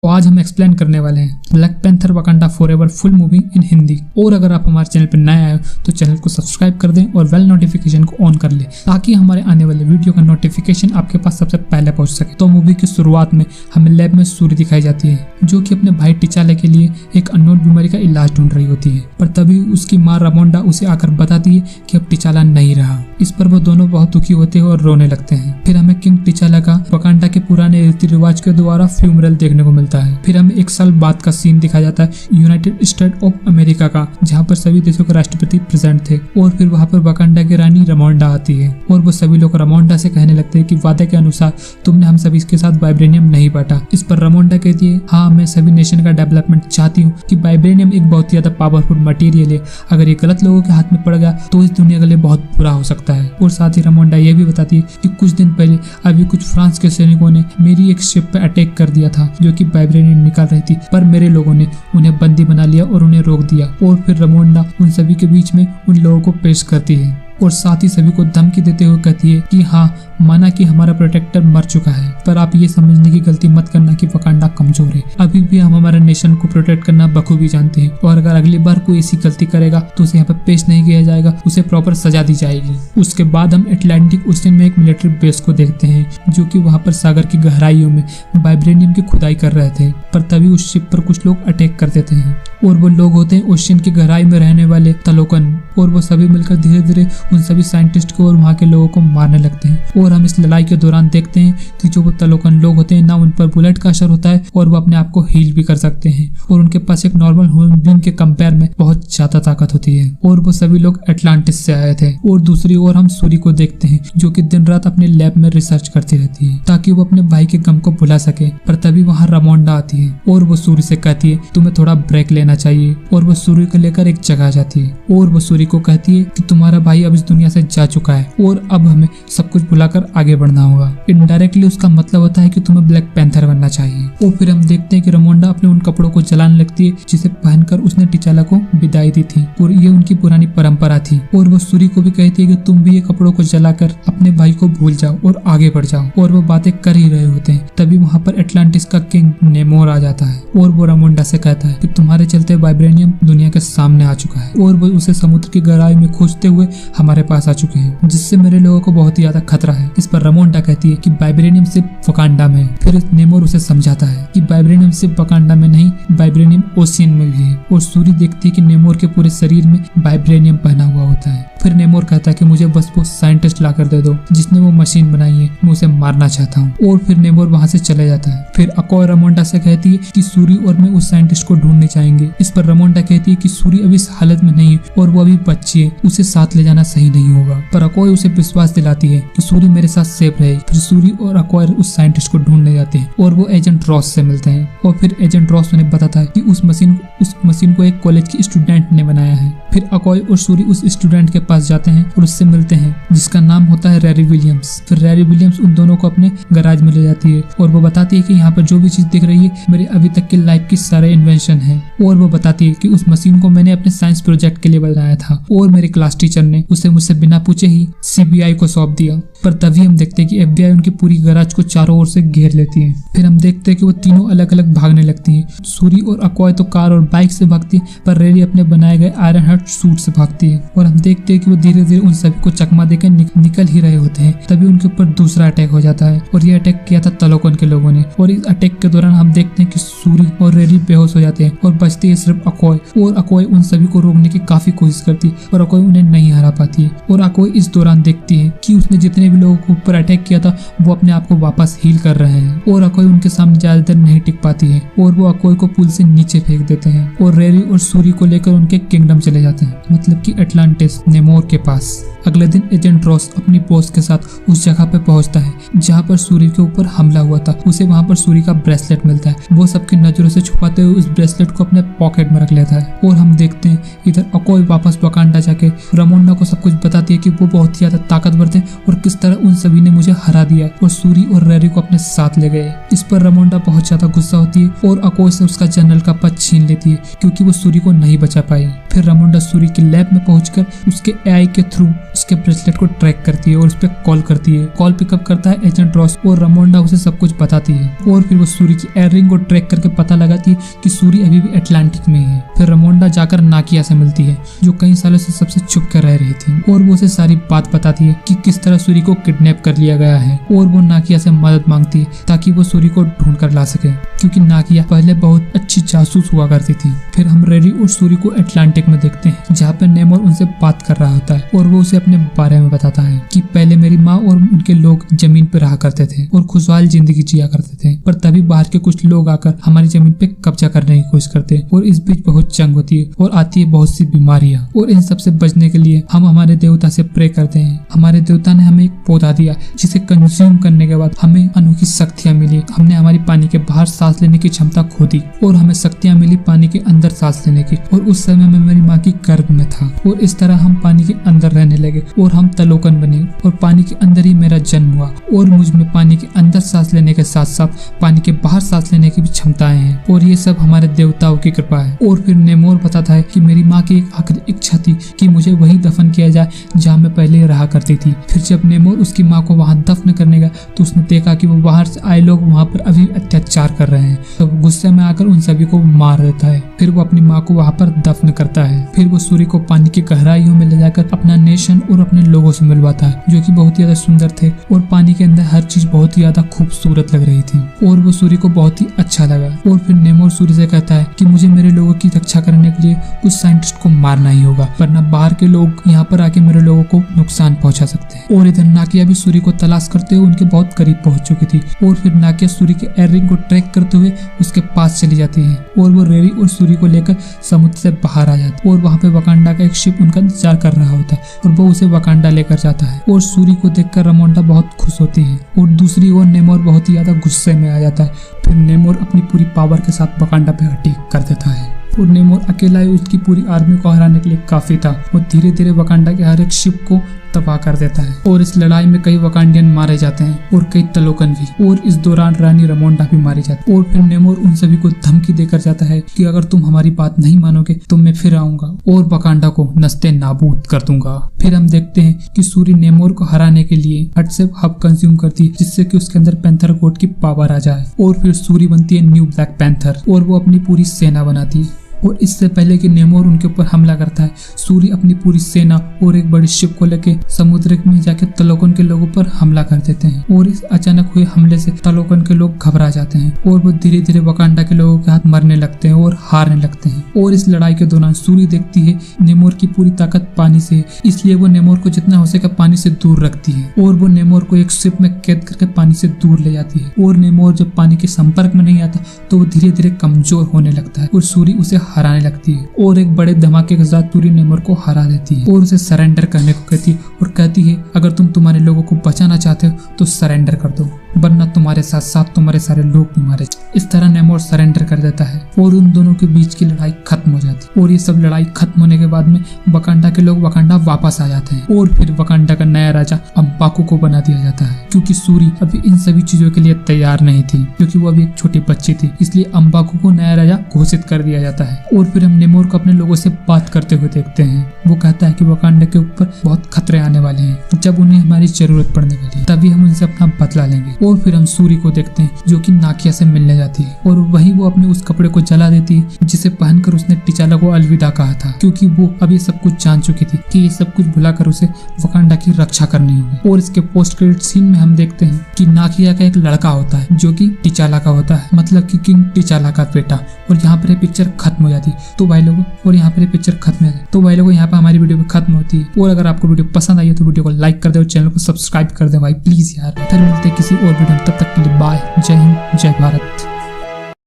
तो आज हम एक्सप्लेन करने वाले हैं black panther Wakanda forever full movie इन हिंदी। और अगर आप हमारे चैनल पर नए आए हो तो चैनल को सब्सक्राइब कर दें और बेल नोटिफिकेशन को ऑन कर ले ताकि हमारे आने वाले वीडियो का नोटिफिकेशन आपके पास सबसे पहले पहुंच सके। तो मूवी की शुरुआत में हमें लैब में सूरी दिखाई जाती है जो कि अपने भाई टिचाला के लिए एक अननोन बीमारी का इलाज ढूंढ रही होती है, पर तभी उसकी माँ रामोंडा उसे आकर बताती है कि अब टिचाला नहीं रहा। इस पर वो दोनों बहुत दुखी होते हैं और रोने लगते हैं। फिर हमें किंग टिचाला का वकांडा के पुराने रीति रिवाज के द्वारा फ्यूनरल देखने को मिलता है। फिर हमें 1 साल बाद का सीन दिखाया जाता है यूनाइटेड स्टेट ऑफ अमेरिका का, जहाँ पर सभी देशों के राष्ट्रपति प्रेजेंट थे। और फिर वहाँ पर वकांडा की रानी रामोंडा आती है और वो सभी लोग रामोंडा से कहने लगते हैं कि वादे के अनुसार तुमने हम सभी के साथ वाइब्रेनियम नहीं बांटा। इस पर रामोंडा कहती है, हाँ मैं सभी नेशन का डेवलपमेंट चाहती हूँ कि वाइब्रेनियम एक बहुत ज्यादा पावरफुल मटेरियल है, अगर ये गलत लोगों के हाथ में पड़ गया तो इस दुनिया के लिए बहुत बुरा हो सकता है। और साथ ही रामोंडा ये भी बताती है कि कुछ दिन पहले अभी कुछ फ्रांस के सैनिकों ने मेरी एक शिप पर अटैक कर दिया था जो कि वाइब्रेनियम निकाल रही थी, पर मेरे लोगों ने उन्हें बंदी बना लिया और उन्हें रोक दिया। और फिर रामोंडा उन सभी के बीच में उन लोगों को पेश करती है और साथ ही सभी को धमकी देते हुए कहती है कि हाँ माना कि हमारा प्रोटेक्टर मर चुका है, पर आप ये समझने की गलती मत करना कि वकांडा कमजोर है। अभी भी हम हमारे नेशन को प्रोटेक्ट करना बखूबी जानते हैं और अगर अगली बार कोई ऐसी गलती करेगा तो उसे यहाँ पर पेश नहीं किया जाएगा, उसे प्रॉपर सजा दी जाएगी। उसके बाद हम अटलांटिक ओशन में एक मिलिट्री बेस को देखते हैं जो कि वहाँ पर सागर की गहराइयों में वाइब्रेनियम की खुदाई कर रहे थे, पर तभी उस शिप पर कुछ लोग अटैक कर देते हैं और वो लोग होते हैं ओशन की गहराई में रहने वाले तलोकन। और वो सभी मिलकर धीरे धीरे उन सभी साइंटिस्ट को और वहाँ के लोगों को मारने लगते हैं। और हम इस लड़ाई के दौरान देखते हैं कि जो वो तलोकन लोग होते हैं ना उन पर बुलेट का असर होता है और वो अपने आप को हील भी कर सकते हैं और उनके पास एक नॉर्मल ह्यूमन बीइंग के कंपेयर में बहुत ज्यादा ताकत होती है। और वो सभी लोग अटलांटिस से आए थे। और दूसरी ओर हम सूरी को देखते हैं जो कि दिन रात अपने लैब में रिसर्च करती रहती है ताकि वो अपने भाई के गम को भुला सके। पर तभी वहाँ रामोंडा आती है और वो सूरी से कहती है तुम्हें थोड़ा ब्रेक लेना चाहिए। और वो सूरी को लेकर एक जगह जाती है और वो सूरी को कहती है कि तुम्हारा भाई अब इस दुनिया से जा चुका है और अब हमें सब कुछ भुलाकर आगे बढ़ना होगा। इनडायरेक्टली उसका मतलब होता है कि तुम्हें ब्लैक पैंथर बनना चाहिए। और फिर हम देखते हैं कि रामोंडा अपने उन कपड़ों को जलाने लगती है जिसे पहनकर उसने टिचाला को विदाई दी थी और ये उनकी पुरानी परंपरा थी। और वो सूरी को भी कहती है कि तुम भी ये कपड़ों को जलाकर अपने भाई को भूल जाओ और आगे बढ़ जाओ। और वो बातें कर ही रहे होते हैं तभी वहाँ पर अटलांटिस का किंग नेमोर आ जाता है और वो रामोंडा से कहता है कि तुम्हारे चलते वाइब्रेनियम दुनिया के सामने आ चुका है और वो उसे समुद्र की गहराई में खोजते हुए हमारे पास आ चुके हैं, जिससे मेरे लोगों को बहुत ही ज्यादा खतरा है। इस पर रामोंडा कहती है कि वाइब्रेनियम सिर्फ वकांडा में है। फिर नेमोर उसे समझाता है कि वाइब्रेनियम सिर्फ वकांडा में नहीं, वाइब्रेनियम ओशियन में भी है। और सूरी देखती है कि नेमोर के पूरे शरीर में वाइब्रेनियम पहना हुआ होता है। फिर नेमोर कहता है कि मुझे बस वो साइंटिस्ट ला कर दे दो जिसने वो मशीन बनाई है, मैं उसे मारना चाहता हूँ। और फिर नेमोर वहाँ से चले जाता है। फिर अकोय रामोंडा से कहती है कि सूरी और मैं उस साइंटिस्ट को ढूंढने जाएंगे। इस पर रामोंडा कहती है कि सूरी अभी इस हालत में नहीं है और वो अभी बच्ची है, उसे साथ ले जाना सही नहीं होगा। पर अकोय उसे विश्वास दिलाती है कि सूरी मेरे साथ सेफ रहेगी। फिर सूरी और अकोय उस साइंटिस्ट को ढूंढने जाते हैं और वो एजेंट रॉस से मिलते हैं। और फिर एजेंट रॉस उन्हें बताता है कि उस मशीन को एक कॉलेज की स्टूडेंट ने बनाया है। फिर अकोय और सूरी उस स्टूडेंट के पास जाते हैं और उससे मिलते हैं जिसका नाम होता है रैरी विलियम्स। फिर रैरी विलियम्स उन दोनों को अपने गैराज में ले जाती है और वो बताती है कि यहाँ पर जो भी चीज दिख रही है मेरे अभी तक की लाइफ की सारे इन्वेंशन है। और वो बताती है कि उस मशीन को मैंने अपने साइंस प्रोजेक्ट के लिए बनाया था और मेरे क्लास टीचर ने उसे मुझसे बिना पूछे ही सीबीआई को सौंप दिया। पर तभी हम देखते हैं कि एफबीआई उनकी पूरी गैराज को चारों ओर से घेर लेती है। फिर हम देखते हैं कि वो तीनों अलग अलग भागने लगती हैं। सूरी और अकोय तो कार और बाइक से भागती है पर रेरी अपने बनाए गए आयरन हार्ट सूट से भागती है। और हम देखते हैं कि वो धीरे धीरे उन सभी को चकमा देकर निकल ही रहे होते हैं। तभी उनके ऊपर दूसरा अटैक हो जाता है और ये अटैक किया था तलोकन के लोगों ने। और इस अटैक के दौरान हम देखते हैं कि सूरी और रेरी बेहोश हो जाते हैं और बचती है सिर्फ अकोय। और अकोय उन सभी को रोकने की काफी कोशिश करती है और अकोय उन्हें नहीं हरा पाती है। और अकोय इस दौरान देखती है कि उसने जितने भी लोगों के ऊपर अटैक किया था वो अपने आप को वापस हील कर रहे हैं। और अकोय उनके सामने ज्यादा देर नहीं टिक पाती है और वो अकोय को पुल से नीचे फेंक देते हैं और रेरी और सूरी को लेकर उनके किंगडम चले जाते हैं, मतलब कि अटलांटिस नेमोर के पास। अगले दिन एजेंट रॉस अपनी बॉस के साथ उस जगह पे पहुंचता है जहां पर सूरी के ऊपर हमला हुआ था। उसे वहां पर सूरी का ब्रेसलेट मिलता है। वो सबकी नजरों से छुपाते हुए उस ब्रेसलेट को अपने पॉकेट में रख लेता है। और हम देखते हैं इधर अकोय वापस वकांडा जाके रामोंडा को सब कुछ बताती है कि वो बहुत ज्यादा ताकतवर थे और किस तरह उन सभी ने मुझे हरा दिया और सूरी और रेरी को अपने साथ ले गए। इस पर रामोंडा बहुत ज्यादा गुस्सा होती है और अकोय से उसका जनरल का पद छीन लेती है क्योंकि वो सूरी को नहीं बचा पाई। फिर रामोंडा सूरी की लैब में पहुंचकर उसके एआई के थ्रू उसके ब्रेसलेट को ट्रैक करती है और उस पर कॉल करती है। कॉल पिकअप करता है एजेंट रॉस और रामोंडा उसे सब कुछ बताती है और फिर वो सूरी की एयररिंग को ट्रैक करके पता लगाती है कि सूरी अभी भी अटलांटिक में है। फिर रामोंडा जाकर नाकिया से मिलती है जो कई सालों से सबसे छुप कर रह रही थी और वो उसे सारी बात बताती है कि किस तरह सूरी को किडनैप कर लिया गया है और वो नाकिया से मदद मांगती है ताकि वो सूरी को ढूंढ कर ला सके, क्योंकि नाकिया पहले बहुत अच्छी जासूस हुआ करती थी। फिर हम रेरी और सूरी को अटलांटिक में देखते हैं जहाँ पे नेमोर उनसे बात कर रहा होता है और वो उसे अपने बारे में बताता है कि पहले मेरी माँ और उनके लोग जमीन पे रहा करते थे और खुशहाल जिंदगी जिया करते थे, पर तभी बाहर के कुछ लोग आकर हमारी जमीन पे कब्जा करने की कोशिश करते हैं और इस बीच बहुत जंग होती है और आती है बहुत सी बीमारियां और इन सब से बचने के लिए हम हमारे देवता से प्रे करते हैं। हमारे देवता ने हमें एक पौधा दिया जिसे कंज्यूम करने के बाद हमें अनोखी शक्तियां मिली। हमने हमारी पानी के बाहर सांस लेने की क्षमता खो दी और हमें शक्तियां मिली पानी के अंदर सांस लेने की, और उस समय में मेरी माँ की गर्भ में था और इस तरह हम पानी के अंदर रहने लगे और हम तलोकन बने और पानी के अंदर ही मेरा जन्म हुआ और मुझ में पानी के अंदर सांस लेने के साथ साथ पानी के बाहर सांस लेने की भी क्षमताएं हैं और ये सब हमारे देवताओं की कृपा है। और फिर नेमोर बताता है कि मेरी माँ की एक आखिरी इच्छा थी कि मुझे वही दफन किया जाए जहाँ मैं पहले रहा करती थी। फिर जब नेमोर उसकी माँ को वहाँ दफन करने गया तो उसने देखा कि वो बाहर से आए लोग वहाँ पर अभी अत्याचार कर रहे हैं, तो गुस्से में आकर उन सभी को मार देता है। फिर वो अपनी माँ को वहाँ पर दफन करता है। फिर वो सूर्य को पानी की गहराइयों में ले जाकर अपना नेशन और अपने लोगों से मिलवाता है जो कि बहुत ही ज्यादा सुंदर थे और पानी के अंदर हर चीज बहुत ही ज्यादा खूबसूरत लग रही थी और वो सूर्य को बहुत ही अच्छा लगा। और फिर नेमोर सूर्य से कहता है कि मुझे मेरे लोगों की रक्षा करने के लिए कुछ साइंटिस्ट को मारना ही होगा, वरना बाहर के लोग यहाँ पर आके मेरे लोगों को नुकसान पहुंचा सकते हैं। और इधर नाकिया भी सूर्य को तलाश करते हुए उनके बहुत करीब पहुंच चुकी थी और फिर नाकिया सूर्य के एयररिंग को ट्रैक करते हुए उसके पास चली जाती है और वो रेरी और सूर्य को लेकर समुद्र से बाहर आ जाती है और वहाँ पे वकांडा का एक शिप उनका इंतजार कर रहा होता है और वो उसे वकांडा लेकर जाता है और सूर्य को देखकर रामोंडा बहुत खुश होती है और दूसरी ओर नेमोर बहुत ही ज्यादा गुस्से में आ जाता है। फिर नेमोर अपनी पूरी पावर के साथ वकांडा पे अटैक कर देता है और नेमोर अकेला ही उसकी पूरी आर्मी को हराने के लिए काफी था। वो धीरे धीरे वकांडा के हर एक शिप को तबाह कर देता है और इस लड़ाई में कई वकांडियन मारे जाते हैं और कई तलोकन भी, और इस दौरान रानी रामोंडा भी मारी जाती है। और फिर नेमोर उन सभी को धमकी देकर जाता है कि अगर तुम हमारी बात नहीं मानोगे तो मैं फिर आऊंगा और वकांडा को नस्ते नाबूद कर दूंगा। फिर हम देखते हैं कि सूर्य नेमोर को हराने के लिए हट से हब कंज्यूम करती है जिससे कि उसके अंदर पैंथर कोड की पावर आ जाए और फिर सूर्य बनती है न्यू ब्लैक पैंथर और वो अपनी पूरी सेना बनाती है। और इससे पहले कि नेमोर उनके ऊपर हमला करता है, सूर्य अपनी पूरी सेना और एक बड़ी शिप को लेके समुद्र में जाके तलोकन के लोगों पर हमला कर देते हैं और इस अचानक हुए हमले से तलोकन के लोग घबरा जाते हैं और वो धीरे धीरे वकांडा के लोगों के हाथ मरने लगते हैं और हारने लगते हैं। और इस लड़ाई के दौरान सूर्य देखती है नेमोर की पूरी ताकत पानी से, इसलिए वो नेमोर को जितना हो सके पानी से दूर रखती है और वो नेमोर को एक शिप में कैद करके पानी से दूर ले जाती है। और नेमोर जब पानी के संपर्क में नहीं आता तो वो धीरे धीरे कमजोर होने लगता है और सूर्य उसे हराने लगती है और एक बड़े धमाके के साथ सूर्य नेमोर को हरा देती है और उसे सरेंडर करने को कहती है और कहती है अगर तुम तुम्हारे लोगों को बचाना चाहते हो तो सरेंडर कर दो, वरना तुम्हारे साथ साथ तुम्हारे सारे लोग भी मारे। इस तरह नेमोर सरेंडर कर देता है और उन दोनों के बीच की लड़ाई खत्म हो जाती है। और ये सब लड़ाई खत्म होने के बाद में वकांडा के लोग वकांडा वापस आ जाते हैं और फिर वकांडा का नया राजा अम्बाकू को बना दिया जाता है, क्योंकि सूरी अभी इन सभी चीजों के लिए तैयार नहीं थी क्योंकि वो अभी एक छोटी बच्ची थी, इसलिए अम्बाकू को नया राजा घोषित कर दिया जाता है। और फिर हम नेमोर को अपने लोगों से बात करते हुए देखते हैं। वो कहता है कि वकांडा के ऊपर बहुत खतरे आने वाले हैं, जब उन्हें हमारी जरूरत पड़ने वाली है तभी हम उनसे अपना बदला लेंगे। और फिर हम सूर्य को देखते हैं जो कि नाकिया से मिलने जाती है और वही वो अपने उस कपड़े को जला देती है जिसे पहनकर उसने टिचाला को अलविदा कहा था, क्योंकि वो अब ये सब कुछ जान चुकी थी कि ये सब कुछ भुलाकर उसे वकांडा की रक्षा करनी होगी। और इसके पोस्ट क्रेडिट सीन में हम देखते हैं कि नाकिया का एक लड़का होता है जो कि टिचाला का होता है, मतलब कि किंग टिचाला का बेटा। और यहाँ पर ये पिक्चर खत्म हो जाती है। तो भाई लोगों, और यहाँ पर ये पिक्चर खत्म हो जाती है। तो भाई लोगों, यहाँ पर हमारी वीडियो खत्म होती है। और अगर आपको वीडियो पसंद आई है तो वीडियो को लाइक कर दे और चैनल को सब्सक्राइब कर दे भाई प्लीज यार। फिर मिलते हैं किसी और वीडियो में, तब तक के लिए बाय। जय हिंद, जय भारत।